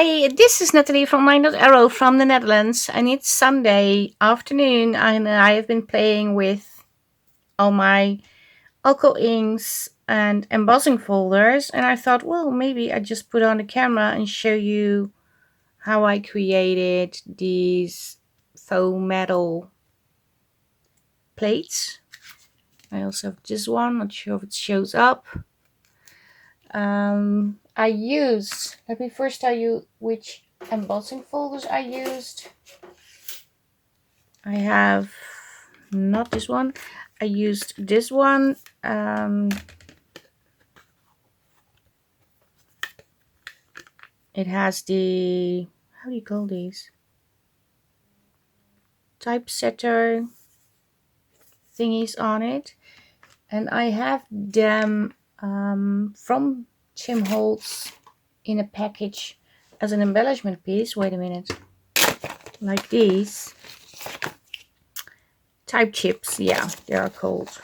Hi, this is Natalie from LineDotArrow from the Netherlands, and it's Sunday afternoon, and I have been playing with all my alcohol inks and embossing folders, and I thought, well, maybe I just put on the camera and show you how I created these faux metal plates. I also have this one, not sure if it shows up. Let me first tell you which embossing folders I used. I have not this one. I used this one. It has the, how do you call these? Typesetter thingies on it. And I have them from Tim Holtz in a package as an embellishment piece. Wait a minute. Like these. Type chips, yeah, they are called.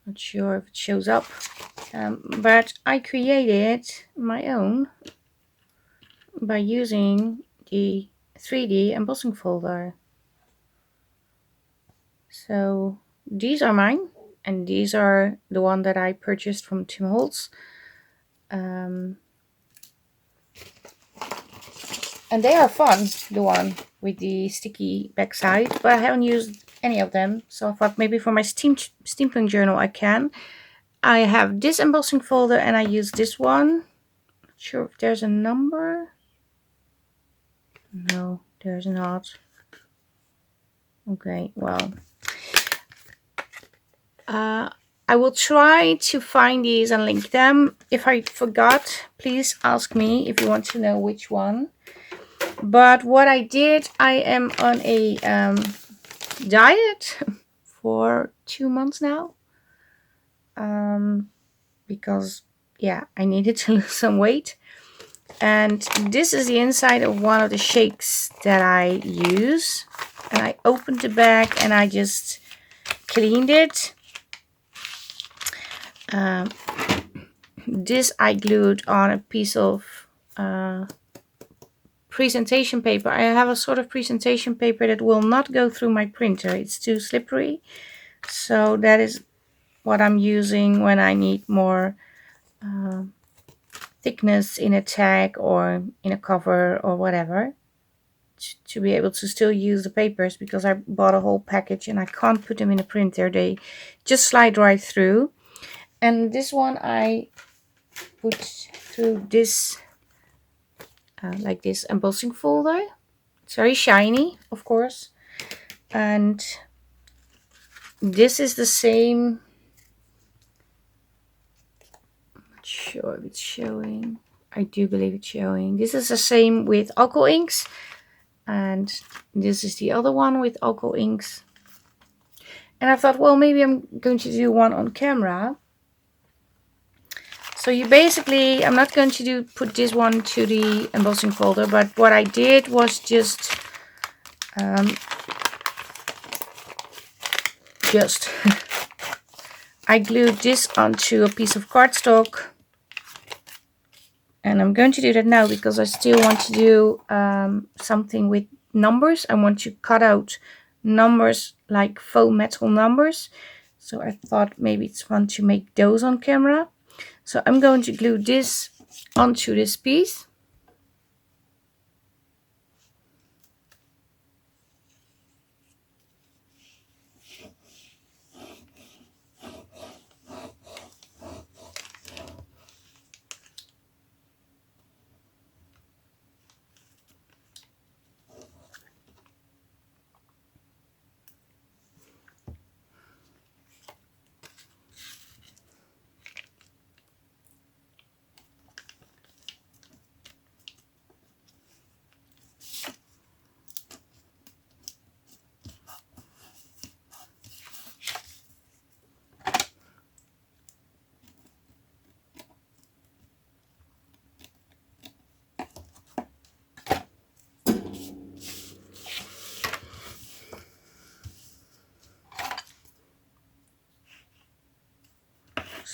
Not sure if it shows up. But I created my own by using the 3D embossing folder. So these are mine, and these are the one that I purchased from Tim Holtz. And they are fun, the one with the sticky backside, but I haven't used any of them, so I thought maybe for my steampunk journal I can. I have this embossing folder and I use this one. Not sure if there's a number. No, there's not. Okay, well. I will try to find these and link them. If I forgot, please ask me if you want to know which one. But what I did, I am on a diet for 2 months now. Because, yeah, I needed to lose some weight. And this is the inside of one of the shakes that I use. And I opened the bag and I just cleaned it. This I glued on a piece of presentation paper. I have a sort of presentation paper that will not go through my printer. It's too slippery. So that is what I'm using when I need more thickness in a tag or in a cover or whatever, to be able to still use the papers, because I bought a whole package and I can't put them in a printer. They just slide right through. And this one I put through this like this embossing folder. It's very shiny, of course. And this is the same. I'm not sure if it's showing. I do believe it's showing. This is the same with alcohol inks. And this is the other one with alcohol inks. And I thought, well, maybe I'm going to do one on camera. So you basically, I'm not going to put this one to the embossing folder, but what I did was just I glued this onto a piece of cardstock. And I'm going to do that now because I still want to do something with numbers. I want to cut out numbers, like faux metal numbers. So I thought maybe it's fun to make those on camera. So I'm going to glue this onto this piece.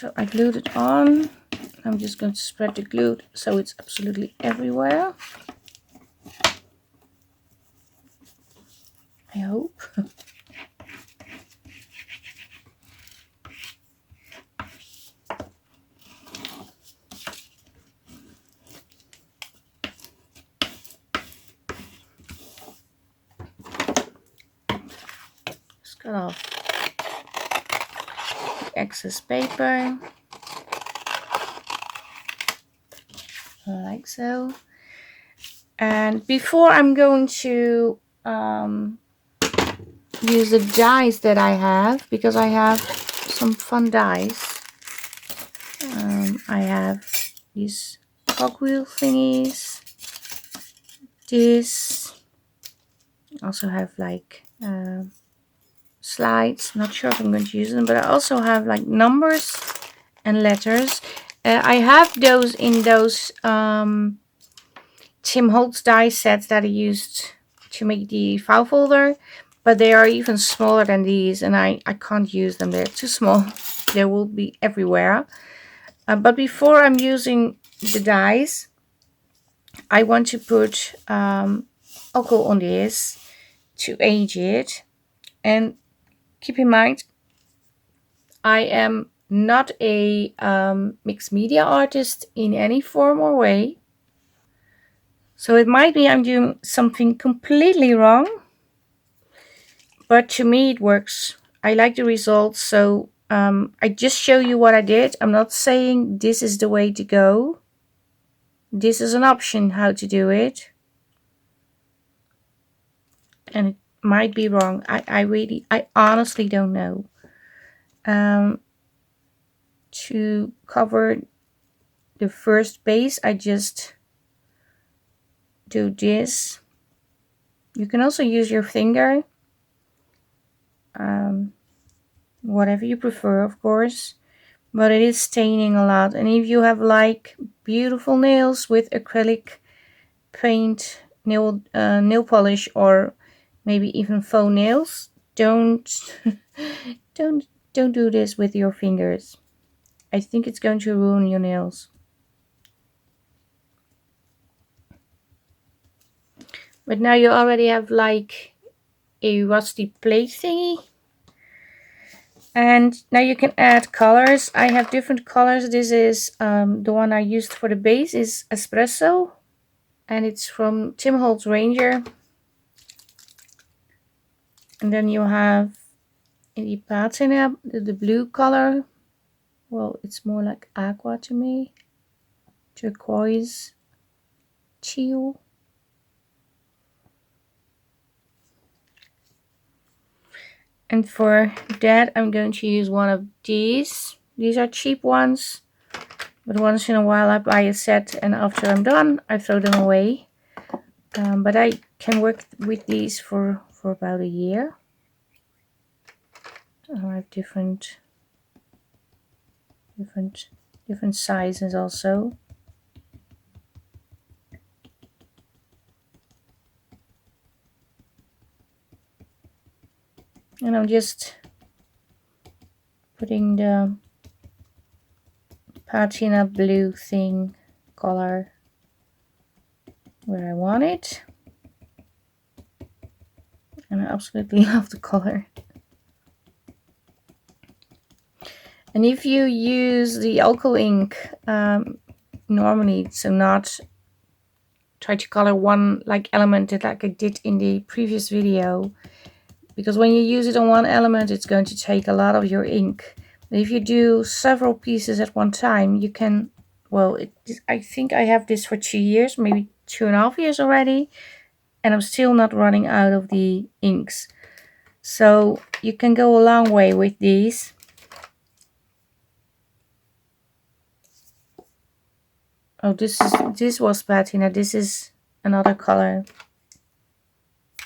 So I glued it on. I'm just going to spread the glue so it's absolutely everywhere. I hope. Just cut off the excess paper. Like so. And before I'm going to use the dies that I have, because I have some fun dies. I have these cogwheel thingies. This. Also have like slides. Not sure if I'm going to use them, but I also have like numbers and letters. I have those in those Tim Holtz die sets that I used to make the file folder, but they are even smaller than these, and I can't use them. They're too small. They will be everywhere. But before I'm using the dies, I want to put alcohol on this to age it. And keep in mind, I am not a mixed media artist in any form or way. So it might be I'm doing something completely wrong. But to me it works. I like the results. So I just show you what I did. I'm not saying this is the way to go. This is an option how to do it. And it might be wrong. I honestly don't know. To cover the first base, I just do this. You can also use your finger, whatever you prefer, of course, but it is staining a lot. And if you have like beautiful nails with acrylic paint, nail polish, or maybe even faux nails, don't do this with your fingers. I think it's going to ruin your nails. But now you already have like a rusty plate thingy. And now you can add colors. I have different colors. This is the one I used for the base is Espresso. And it's from Tim Holtz Ranger. And then you have the patina, the blue color. Well, it's more like aqua to me. Turquoise. Teal. And for that, I'm going to use one of these. These are cheap ones. But once in a while I buy a set, and after I'm done, I throw them away. But I can work with these for about a year. I have different sizes also. And I'm just putting the patina blue thing color where I want it. And I absolutely love the color. And if you use the alcohol ink normally, so not try to color one like element like I did in the previous video, because when you use it on one element, it's going to take a lot of your ink. But if you do several pieces at one time, you can, well, I think I have this for 2 years, maybe 2.5 years already, and I'm still not running out of the inks. So you can go a long way with these. Oh, this was patina. This is another color.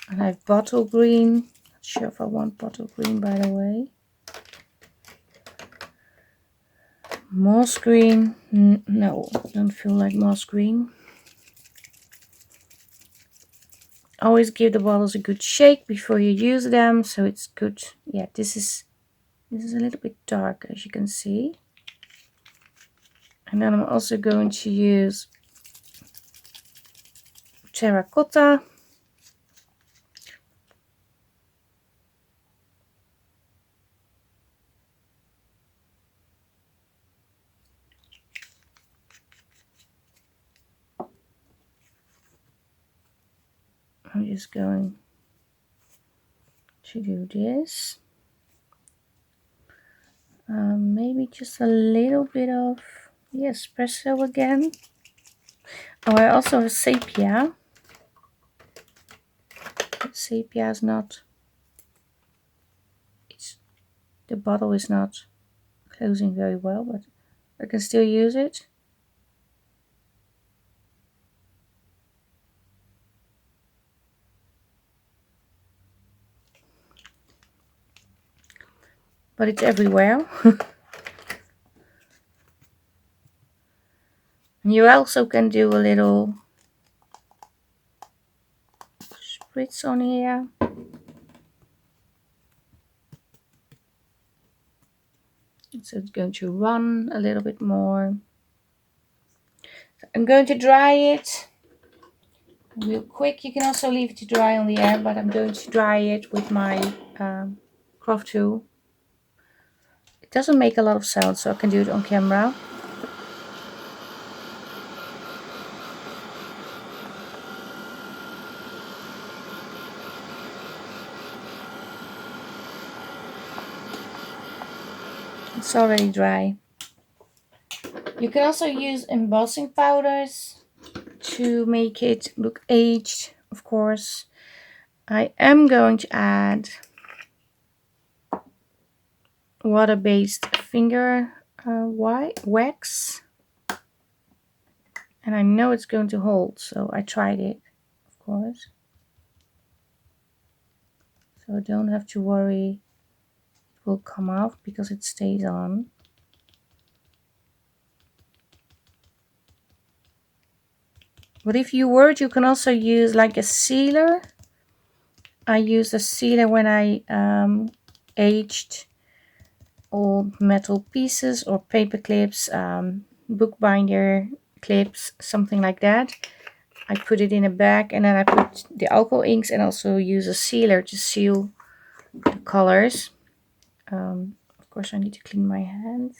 And I have bottle green. Not sure if I want bottle green, by the way. Moss green. No, don't feel like moss green. Always give the bottles a good shake before you use them, so it's good. Yeah, this is a little bit dark, as you can see. And then I'm also going to use terracotta. I'm just going to do this. Maybe just a little bit of, espresso again. Oh, I also have sepia. Sepia is not, the bottle is not closing very well, but I can still use it. But it's everywhere. And you also can do a little spritz on here. So it's going to run a little bit more. I'm going to dry it real quick. You can also leave it to dry on the air, but I'm going to dry it with my craft tool. It doesn't make a lot of sound, so I can do it on camera. It's already dry. You can also use embossing powders to make it look aged, of course. I am going to add water-based finger wax. And I know it's going to hold, so I tried it, of course. So I don't have to worry it will come off because it stays on. But if you were, you can also use like a sealer. I used a sealer when I aged old metal pieces or paper clips, bookbinder clips, something like that. I put it in a bag and then I put the alcohol inks and also use a sealer to seal the colors. Of course I need to clean my hands.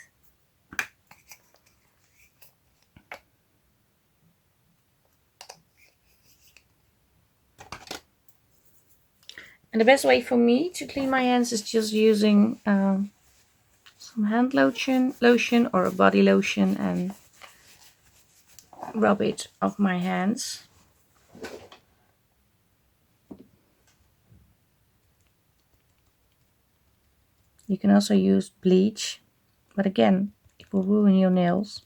And the best way for me to clean my hands is just using some hand lotion or a body lotion and rub it off my hands. You can also use bleach, but again, it will ruin your nails.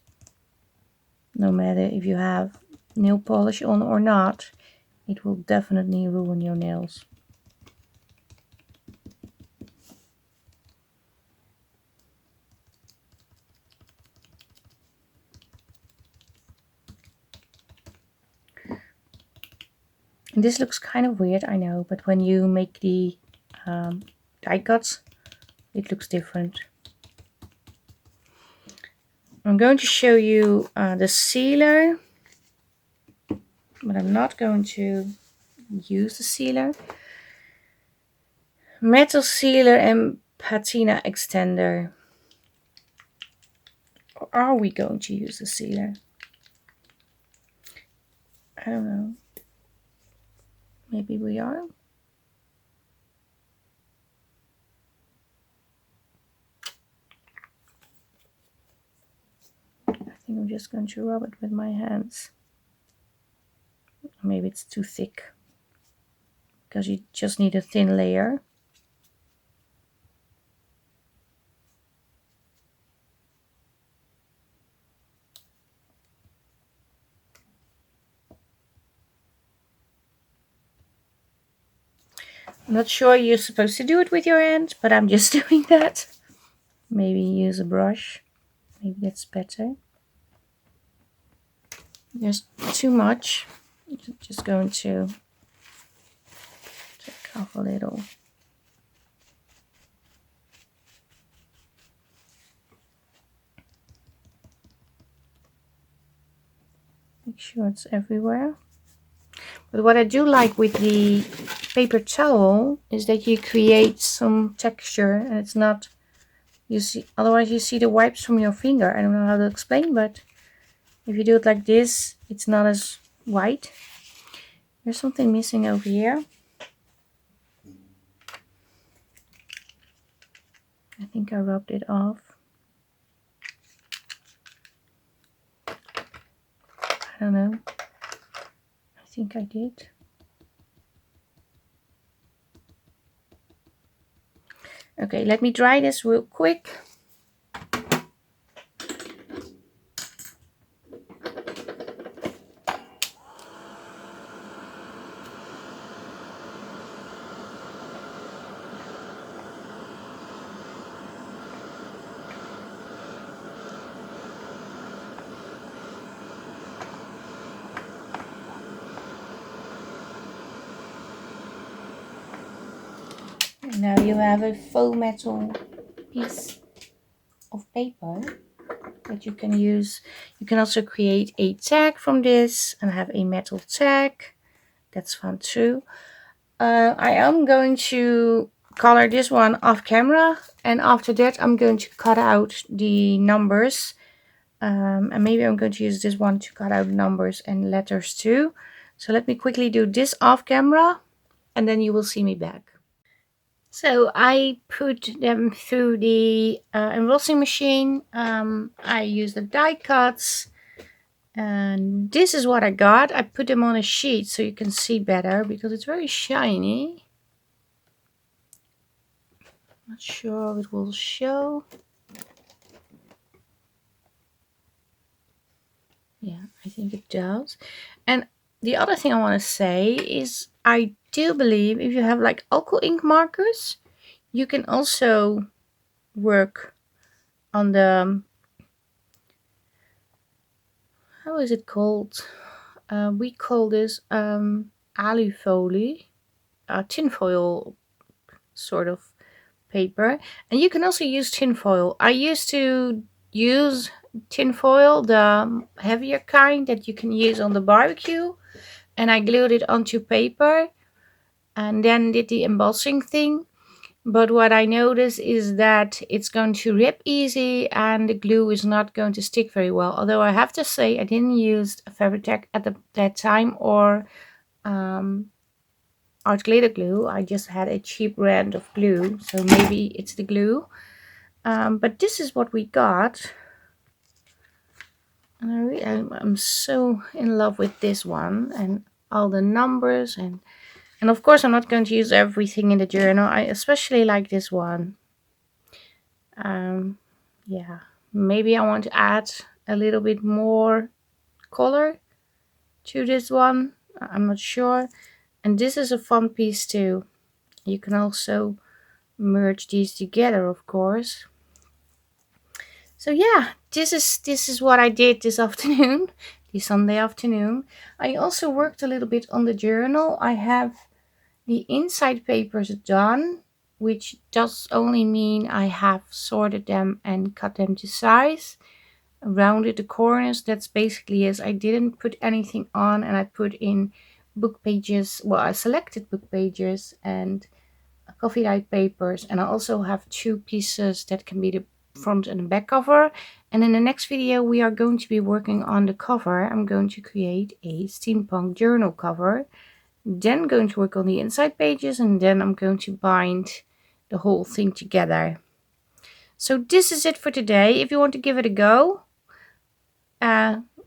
No matter if you have nail polish on or not, it will definitely ruin your nails. And this looks kind of weird, I know, but when you make the die cuts, it looks different. I'm going to show you the sealer, but I'm not going to use the sealer. Metal sealer and patina extender. Or are we going to use the sealer? I don't know. Maybe we are. I think I'm just going to rub it with my hands. Maybe it's too thick, because you just need a thin layer. I'm not sure you're supposed to do it with your hand, but I'm just doing that. Maybe use a brush. Maybe that's better. There's too much. I'm just going to take off a little. sure it's everywhere. But what I do like with the paper towel is that you create some texture and it's not, you see, otherwise you see the wipes from your finger. I don't know how to explain, but if you do it like this, it's not as white. There's something missing over here. I think I rubbed it off. I don't know. I think I did. Okay, let me dry this real quick. Now you have a faux metal piece of paper that you can use. You can also create a tag from this and have a metal tag. That's fun too. I am going to color this one off camera, and after that I'm going to cut out the numbers. And maybe I'm going to use this one to cut out numbers and letters too. So let me quickly do this off camera and then you will see me back. So I put them through the embossing machine. I used the die cuts, and this is what I got. I put them on a sheet so you can see better because it's very shiny. Not sure it will show. Yeah, I think it does. And the other thing I want to say is I do believe if you have like alcohol ink markers, you can also work on the, how is it called? We call this alufolie, tinfoil sort of paper. And you can also use tinfoil. I used to use tinfoil, the heavier kind that you can use on the barbecue. And I glued it onto paper and then did the embossing thing. But what I noticed is that it's going to rip easy and the glue is not going to stick very well. Although I have to say I didn't use Fabri-Tac at that time or art glitter glue. I just had a cheap brand of glue, so maybe it's the glue. But this is what we got. And I'm so in love with this one and all the numbers and of course I'm not going to use everything in the journal. I especially like this one. Yeah, maybe I want to add a little bit more color to this one. I'm not sure. And this is a fun piece too. You can also merge these together, of course. So yeah, this is what I did this afternoon, this Sunday afternoon. I also worked a little bit on the journal. I have the inside papers done, which does only mean I have sorted them and cut them to size. Rounded the corners, that's basically it. I didn't put anything on and I put in book pages. Well, I selected book pages and coffee dyed papers, and I also have two pieces that can be the front and the back cover. And in the next video we are going to be working on the cover. I'm going to create a steampunk journal cover, then going to work on the inside pages, and then I'm going to bind the whole thing together. So this is it for today. If you want to give it a go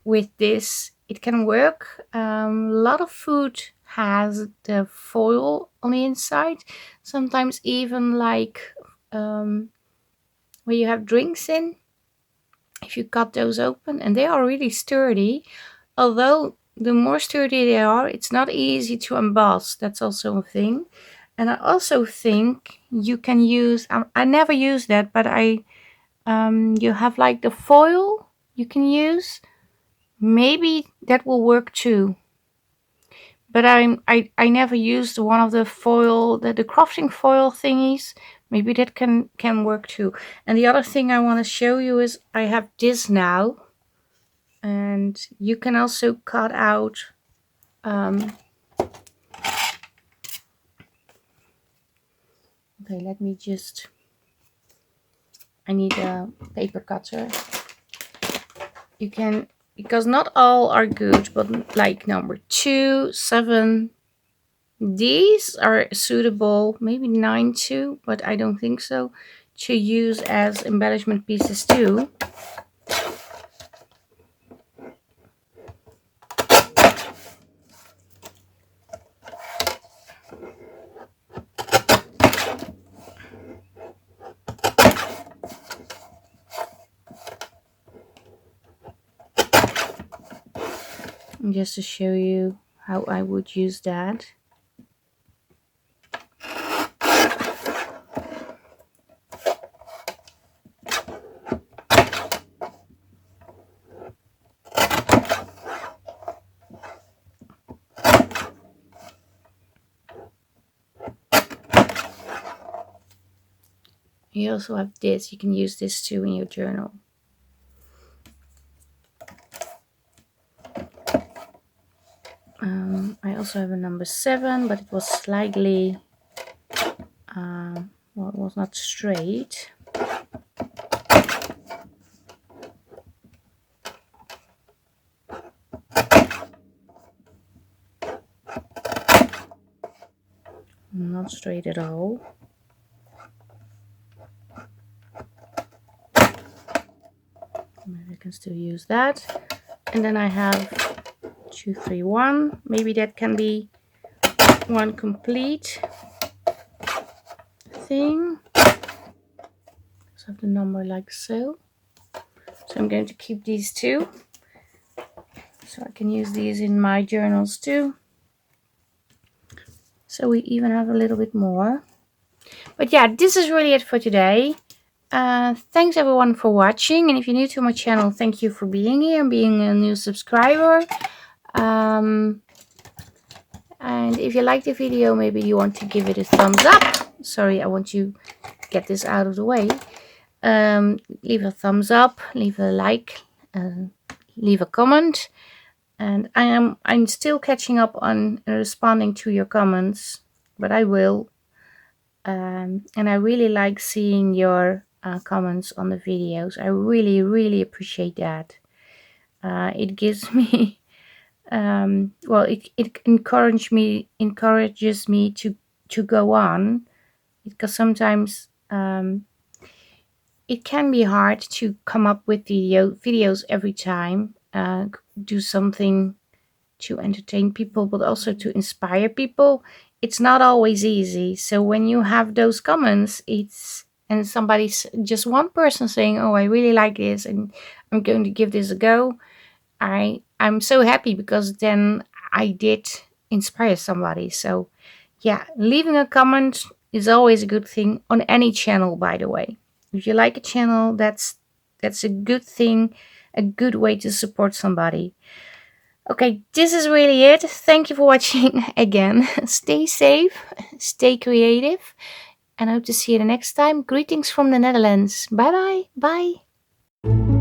with this, it can work. A lot of food has the foil on the inside, sometimes even like where you have drinks in, if you cut those open, and they are really sturdy. Although the more sturdy they are, it's not easy to emboss. That's also a thing. And I also think you can use, I never use that, but you have like the foil you can use. Maybe that will work too. But I never used one of the foil, the crafting foil thingies. Maybe that can work too. And the other thing I want to show you is I have this now. And you can also cut out okay, let me just, I need a paper cutter. You can, because not all are good, but like number 2, 7, these are suitable, maybe 9 too, but I don't think so, to use as embellishment pieces too. And just to show you how I would use that. You also have this, you can use this too in your journal. I also have a number 7, but it was slightly, well, it was not straight. Not straight at all. Maybe I can still use that. And then I have 2, 3, 1. Maybe that can be one complete thing. So I have the number like so. So I'm going to keep these 2. So I can use these in my journals too. So we even have a little bit more. But yeah, this is really it for today. Thanks everyone for watching. And if you're new to my channel, thank you for being here and being a new subscriber. And if you like the video, maybe you want to give it a thumbs up. Sorry, I want to get this out of the way. Leave a thumbs up, leave a like, leave a comment. And I'm still catching up on responding to your comments, but I will. And I really like seeing your comments on the videos. I really appreciate that. It gives me, well, it encourages me to go on, because sometimes it can be hard to come up with videos every time. Do something to entertain people, but also to inspire people. It's not always easy. So when you have those comments, and somebody's just one person saying, "Oh, I really like this, and I'm going to give this a go," I'm so happy, because then I did inspire somebody. So yeah, leaving a comment is always a good thing on any channel, by the way. If you like a channel, that's a good thing, a good way to support somebody. Okay, this is really it. Thank you for watching again. Stay safe, stay creative, and I hope to see you the next time. Greetings from the Netherlands. Bye bye. Bye.